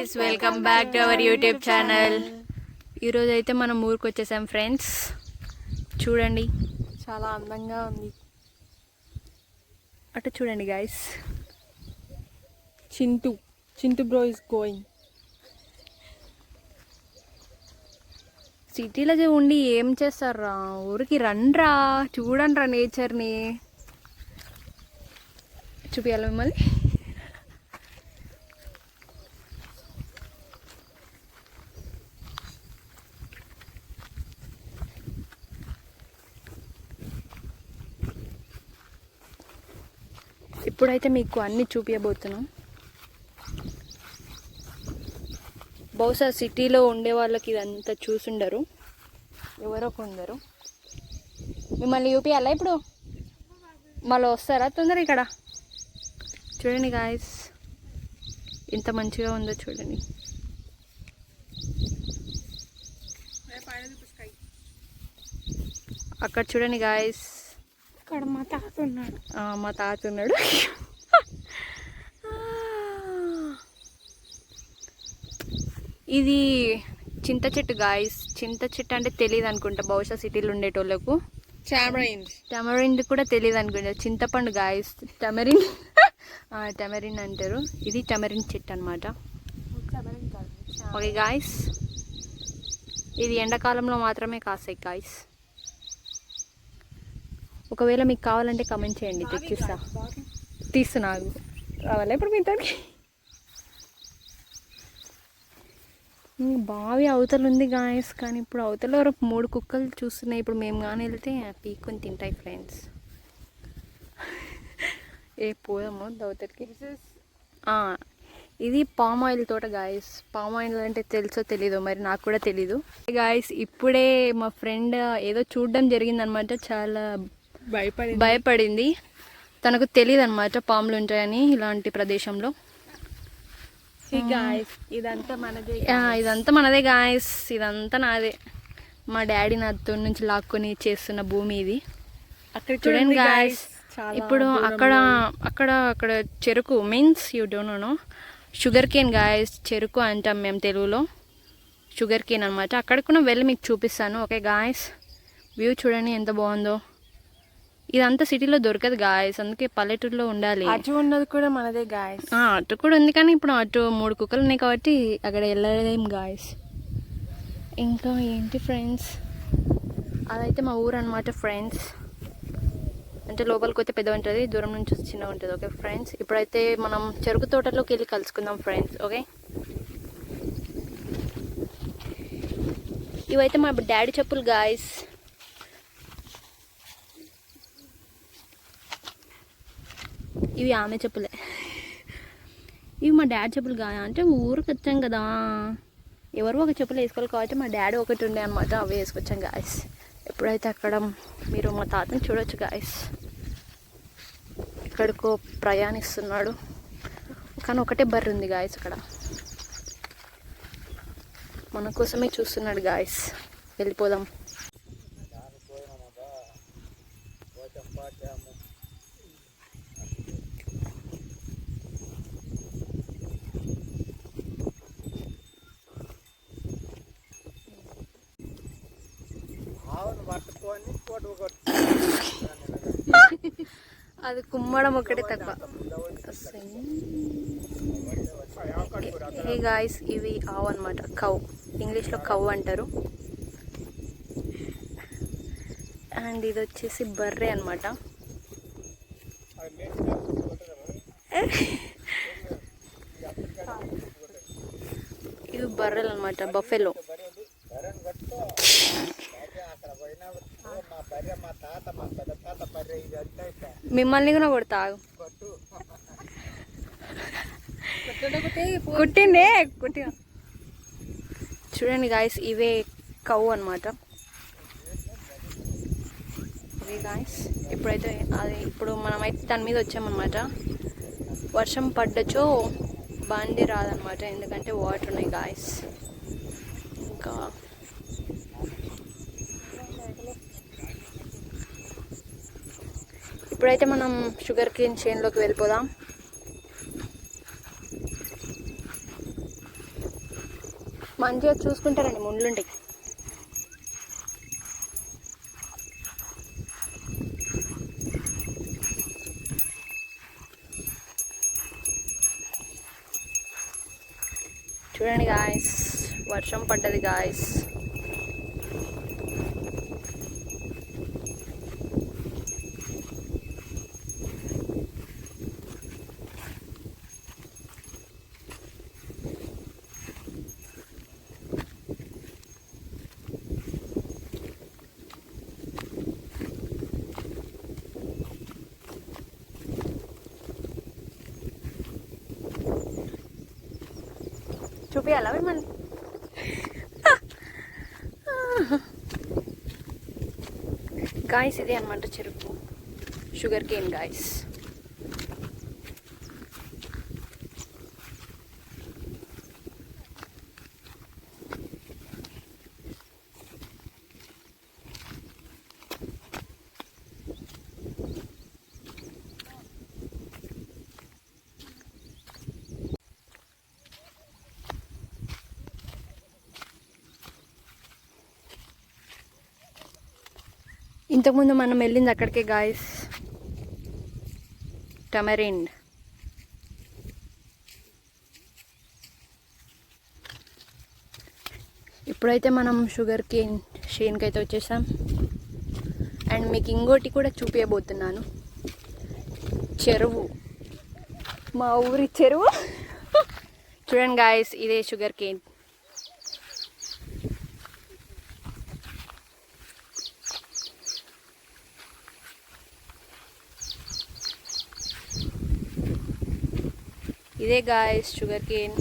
guys, welcome back to our YouTube channel. ఈరోజు అయితే మనం ఊరికి వచ్చేసాం ఫ్రెండ్స్. చూడండి చాలా అందంగా ఉంది. అటు చూడండి guys. Chintu bro is going. సిటీలో ఉండి ఏం చేస్తారా, ఊరికి రండ్రా, చూడండిరా నేచర్ని. చూపించాలి మిమ్మల్ని. ఇప్పుడైతే మీకు అన్నీ చూపించబోతున్నాం. బహుశా సిటీలో ఉండే వాళ్ళకి ఇదంతా చూసుండరు, ఎవరో కొందరు. మిమ్మల్ని చూపించాలా ఇప్పుడు? మళ్ళీ వస్తారా తొందర? ఇక్కడ చూడండి గాయస్, ఎంత మంచిగా ఉందో చూడండి. అక్కడ చూడండి గాయస్, ఇక్కడ మా తాత ఉన్నాడు. మా తాత ఉన్నాడు. ఇది చింత చెట్టు గాయస్. చింత చెట్టు అంటే తెలియదు అనుకుంటా బహుశా సిటీలో ఉండేటోళ్ళకు. టమరిన్ కూడా తెలియదు అనుకుంటా. చింతపండు గాయస్, టమరిన్ అంటారు. ఇది టమరిన్ చెట్టు అనమాట. ఓకే గాయస్, ఇది ఎండాకాలంలో మాత్రమే కాస్తాయి గాయస్. ఒకవేళ మీకు కావాలంటే కమెంట్ చేయండి, తెచ్చిస్తా. తీస్తున్నాను రావాలా ఇప్పుడు మీతో? బావి అవతల ఉంది గాయస్, కానీ ఇప్పుడు అవతల 3 కుక్కలు చూస్తున్నాయి. ఇప్పుడు మేము కానీ వెళ్తే పీక్కొని తింటాయి ఫ్రెండ్స్. పోదాము అవతలకి. ఇది పామ్ ఆయిల్ తోట గాయస్. పామ్ ఆయిల్ అంటే తెలుసో తెలీదో మరి, నాకు కూడా తెలీదు గాయస్. ఇప్పుడే మా ఫ్రెండ్ ఏదో చూడడం జరిగిందనమాట. చాలా భయపడింది. తనకు తెలియదు అనమాట పాములు ఉంటాయని ఇలాంటి ప్రదేశంలో. ఇదంతా మనదే గాయస్. ఇదంతా నాదే. మా డాడీ నాతో నుంచి లాక్కొని చేస్తున్న భూమి ఇది. అక్కడ చూడండి గాయస్. ఇప్పుడు అక్కడ చెరుకు means you don't know, sugar cane guys. చెరుకు అంటాం మేము తెలుగులో, షుగర్ కేన్ అనమాట. అక్కడికి కూడా వెళ్ళి మీకు చూపిస్తాను. ఓకే గాయస్, వ్యూ చూడండి ఎంత బాగుందో. ఇదంతా సిటీలో దొరకదు గాయస్, అందుకే పల్లెటూరులో ఉండాలి. అటు ఉన్నది కూడా మనదే గాయస్. అటు కూడా ఉంది, కానీ ఇప్పుడు అటు 3 కుక్కలు ఉన్నాయి కాబట్టి అక్కడ వెళ్ళలేం గాయస్. ఇంకా ఏంటి ఫ్రెండ్స్, అదైతే మా ఊరు అనమాట ఫ్రెండ్స్. అంటే లోపలికి వస్తే పెద్ద ఉంటుంది, దూరం నుంచి చిన్న ఉంటుంది. ఓకే ఫ్రెండ్స్, ఇప్పుడైతే మనం చెరుకు తోటలోకి వెళ్ళి కలుసుకుందాం ఫ్రెండ్స్. ఓకే, ఇవైతే మా డాడీ చెప్పులు గాయస్. ఇవి ఆమె చెప్పులే. ఇవి మా డాడీ చెప్పులు కాయ. అంటే ఊరికి వచ్చాం కదా, ఎవరు ఒక చెప్పులు వేసుకోవాలి కాబట్టి మా డాడీ ఒకటి ఉండే అనమాట, అవి వేసుకొచ్చాం గాయస్. ఎప్పుడైతే అక్కడ మీరు మా తాతని చూడొచ్చు గాయస్. ఎక్కడికో ప్రయాణిస్తున్నాడు, కానీ ఒకటే బర్రె ఉంది గాయస్ అక్కడ. మన కోసమే చూస్తున్నాడు గాయస్. వెళ్ళిపోదాం. అది కుమ్మడం ఒకటే తక్కువ. హే గాయస్, ఇవి ఆవు అనమాట. కౌ, ఇంగ్లీష్లో కౌ అంటారు. అండ్ ఇది వచ్చేసి బర్రె అనమాట. ఇవి బర్రెలు అనమాట, బఫెలో. మిమ్మల్ని కూడా కొడతా. కుట్టిందే కుట్టి. చూడండి గాయస్, ఇవే కౌ అనమాట. ఇవే గాయస్. ఇప్పుడైతే ఇప్పుడు మనమైతే దాని మీద వచ్చామన్నమాట. వర్షం పడ్డచో బండి రాదనమాట, ఎందుకంటే వాటర్ ఉన్నాయి గాయస్. ఇంకా ఇప్పుడైతే మనం షుగర్ కేన్ చేన్లోకి వెళ్ళిపోదాం. మంచిగా చూసుకుంటారండి, ముండ్లుంటాయి. చూడండి గాయస్, వర్షం పడ్డది గాయస్. చూపియాలా మిమ్మల్ని? గాయస్ ఇదే అనమాట చెరుకు, షుగర్ కేన్ గాయస్. ఇంతకుముందు మనం వెళ్ళింది అక్కడికే గాయస్, టమరిండ్. ఇప్పుడైతే మనం షుగర్ కేన్ షేన్కి అయితే వచ్చేసాం. అండ్ మీకు ఇంకోటి కూడా చూపించబోతున్నాను, చెరువు, మా ఊరి చెరువు. చూడండి గాయస్, ఇదే షుగర్ కేన్. ఇదే గాయస్ షుగర్ కేన్.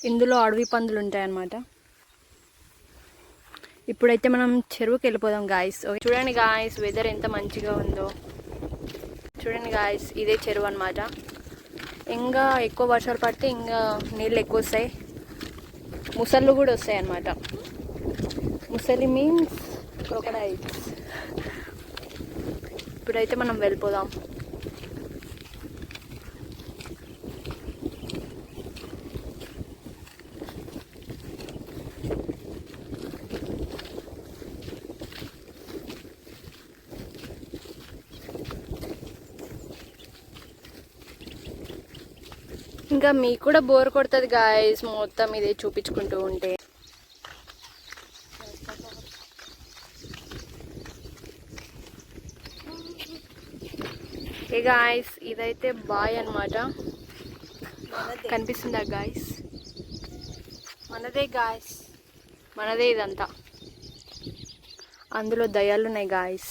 ఇందులో అడవి పందులు ఉంటాయన్నమాట. ఇప్పుడైతే మనం చెరువుకి వెళ్ళిపోదాం గాయస్. చూడండి గాయస్, వెదర్ ఎంత మంచిగా ఉందో. చూడండి గాయస్, ఇదే చెరువు అన్నమాట. ఇంకా ఎక్కువ వర్షాలు పడితే ఇంకా నీళ్ళు ఎక్కువ వస్తాయి, ముసళ్ళు కూడా వస్తాయి అన్నమాట. ముసలి మీన్స్ క్రొకడైల్స్. ఇప్పుడైతే మనం వెళ్ళిపోదాం. ఇంకా మీకు కూడా బోర్ కొడుతుంది గాయస్, మొత్తం ఇదే చూపించుకుంటూ ఉంటే. ఏ గాయస్, ఇదైతే బాయ్ అన్నమాట. కనిపిస్తుందా గాయస్? మనదే గాయస్, మనదే ఇదంతా. అందులో దయ్యాలు ఉన్నాయి గాయస్.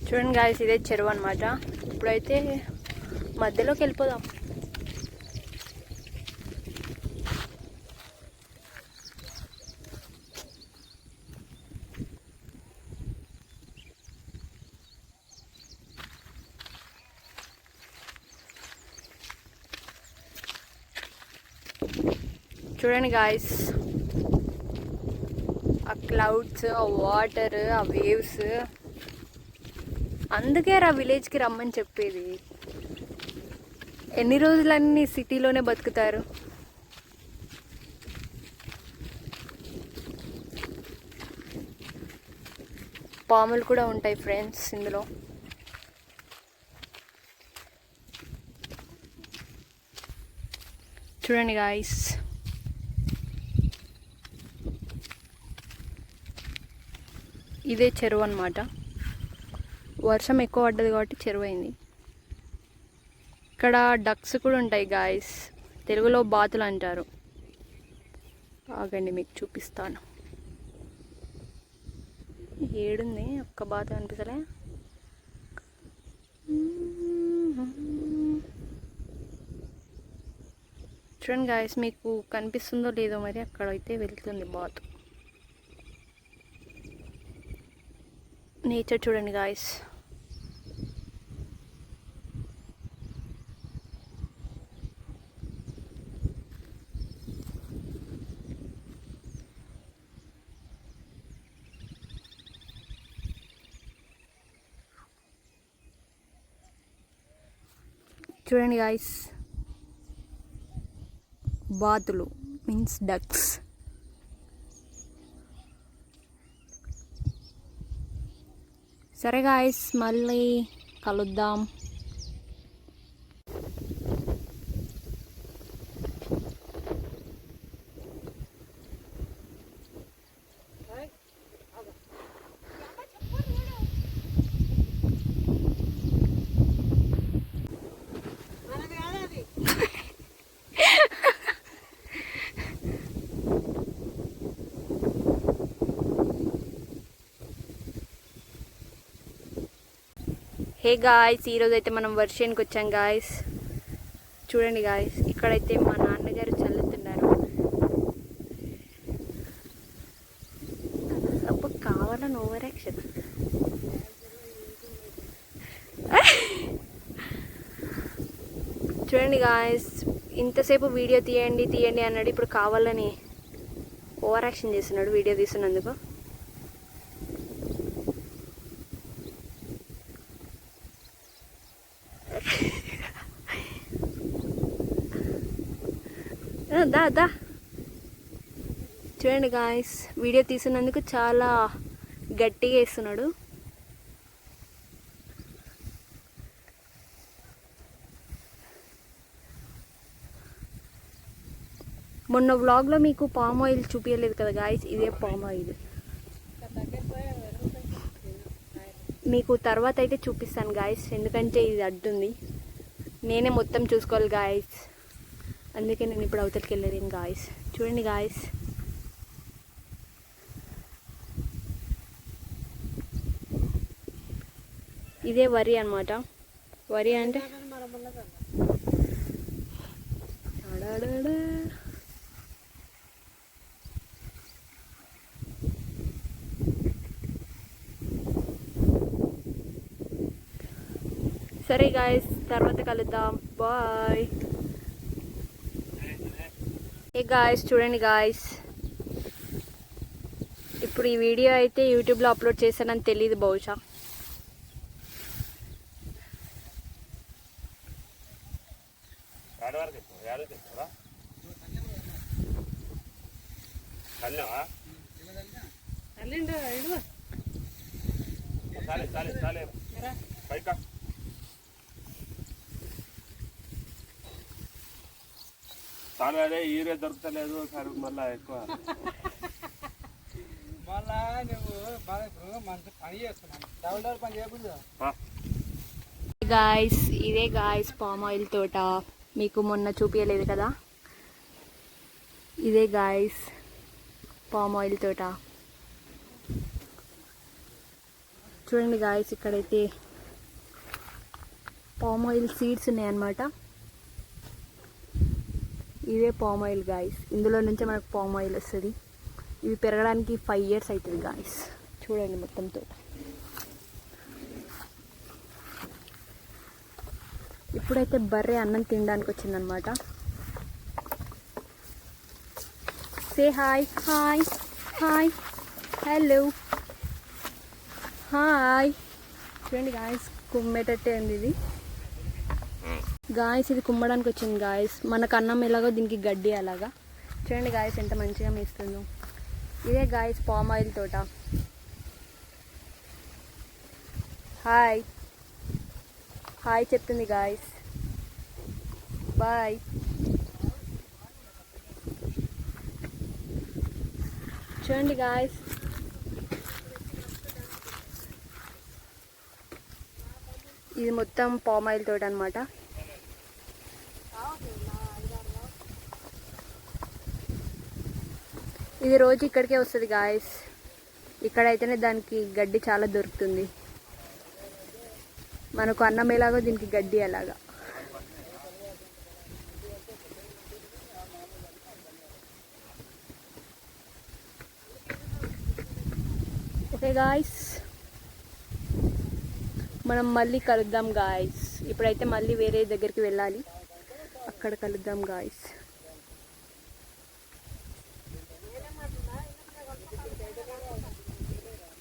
చూడండి గాయస్, ఇదే చెరువు అనమాట. ఇప్పుడైతే మధ్యలోకి వెళ్ళిపోదాం. చూడండి గాయస్, ఆ క్లౌడ్స్, ఆ వాటర్, ఆ వేవ్స్. అందుకే రా విలేజ్కి రమ్మని చెప్పేది. ఎన్ని రోజులన్నీ సిటీలోనే బతుకుతారు. పాములు కూడా ఉంటాయి ఫ్రెండ్స్ ఇందులో. చూడండి గాయస్, ఇదే చెరువు అన్నమాట. వర్షం ఎక్కువ పడ్డది కాబట్టి చెరువు అయింది. ఇక్కడ డక్స్ కూడా ఉంటాయి గాయస్, తెలుగులో బాతులు అంటారు. ఆగండి మీకు చూపిస్తాను. ఏడుంది, ఒక్క బాతు అనిపిస్తలే. చూడండి గాయస్, మీకు కనిపిస్తుందో లేదో మరి, అక్కడైతే వెళ్తుంది బాతు. నేచర్ చూడండి గాయస్. చూడండి గాయస్, బాతులు మీన్స్ డక్స్. సరే గాయస్, మళ్ళీ కలుద్దాం. హే గాయస్, ఈరోజు అయితే మనం వర్షానికి వచ్చాం గాయస్. చూడండి గాయస్, ఇక్కడైతే మా నాన్నగారు చల్లుతున్నారు. అప్పుడు కావాలని ఓవర్ యాక్షన్. చూడండి గాయస్, ఇంతసేపు వీడియో తీయండి తీయండి అన్నాడు, ఇప్పుడు కావాలని ఓవర్ యాక్షన్ చేస్తున్నాడు వీడియో తీస్తున్నందుకు. దా దా. చూడండి గాయస్, వీడియో తీసినందుకు చాలా గట్టిగా వేస్తున్నాడు. మొన్న వ్లాగ్లో మీకు పామ్ ఆయిల్ చూపించలేదు కదా గాయస్, ఇదే పామ్ ఆయిల్. మీకు తర్వాత అయితే చూపిస్తాను గాయస్, ఎందుకంటే ఇది అడ్డుంది, నేనే మొత్తం చూసుకోవాలి గాయస్. అందుకే నేను ఇప్పుడు అవతలికి వెళ్ళలేను గాయస్. చూడండి గాయస్, ఇదే వరి అన్నమాట. వరి అంటే సరే గాయస్, తర్వాత కలుద్దాం, బాయ్. ఏ గాయస్, చూడండి గాయస్, ఇప్పుడు ఈ వీడియో అయితే యూట్యూబ్లో అప్లోడ్ చేశానని తెలియదు బహుశా. చాలా అదే ఈరే దొరకలేదు సార్, మళ్ళా ఎక్కువ మళ్ళా నువ్వు బాగా మంచి పని చేస్తున్నాను, డబుల్ పని చేయకూడదు. గాయస్, ఇదే గాయస్ పామ్ ఆయిల్ తోట, మీకు మొన్న చూపించలేదు కదా, ఇదే గాయస్ పామ్ ఆయిల్ తోట. చూడండి గాయస్, ఇక్కడైతే పామ్ ఆయిల్ సీడ్స్ ఉన్నాయన్నమాట. ఇదే పామ్ ఆయిల్ గాయస్, ఇందులో నుంచే మనకు పామ్ ఆయిల్ వస్తుంది. ఇవి పెరగడానికి 5 years అవుతుంది గాయస్. చూడండి మొత్తం తోట. ఇప్పుడైతే బర్రె అన్నం తినడానికి వచ్చిందనమాట. Say hi hi hi hello hi. చూడండి గాయస్, కుమ్మేటట్టే ఉంది ఇది గాయస్. ఇది కుమ్మడానికి వచ్చింది గాయస్. మనకు అన్నం ఎలాగో దీనికి గడ్డి అలాగా. చూడండి గాయస్, ఎంత మంచిగా మేస్తుందో. ఇదే గాయస్ పామ్ ఆయిల్ తోట. హాయ్ హాయ్ చెప్తుంది గాయస్, బాయ్. చూడండి గాయస్, ఇది మొత్తం పామ్ ఆయిల్ తోట అనమాట. ఇది రోజు ఇక్కడికే వస్తుంది గాయస్. ఇక్కడైతేనే దానికి గడ్డి చాలా దొరుకుతుంది. మనకు అన్నం ఎలాగో దీనికి గడ్డి అలాగా. ఓకే గాయస్, మనం మళ్ళీ కలుద్దాం గాయస్. ఇప్పుడైతే మళ్ళీ వేరే దగ్గరికి వెళ్ళాలి, అక్కడ కలుద్దాం గాయస్.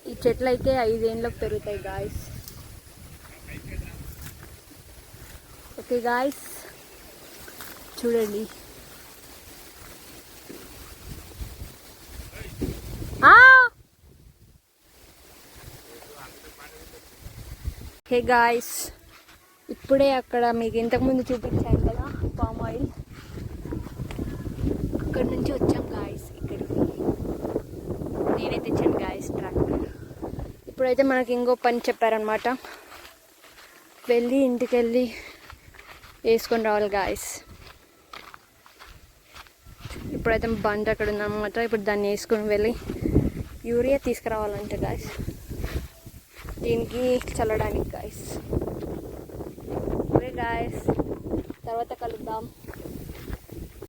ఈ చెట్లు అయితే 5 ఏళ్ళకి పెరుగుతాయి గాయస్. ఓకే గాయస్ చూడండి. హే గాయస్, ఇప్పుడే అక్కడ మీకు ఇంతకుముందు చూపించాను కదా పామ్ ఆయిల్, అక్కడ నుంచి వచ్చాం గాయస్ ఇక్కడికి. నేనే తెచ్చాను గాయస్ ట్రాక్టర్. ఇప్పుడైతే మనకి ఇంకో పని చెప్పారనమాట, వెళ్ళి ఇంటికి వెళ్ళి వేసుకొని రావాలి గాయస్. ఇప్పుడైతే బండి అక్కడ ఉందన్నమాట. ఇప్పుడు దాన్ని వేసుకొని వెళ్ళి యూరియా తీసుకురావాలంటే గాయస్, దీనికి చల్లడానికి గాయస్. ఓకే గాయస్, తర్వాత కలుద్దాం.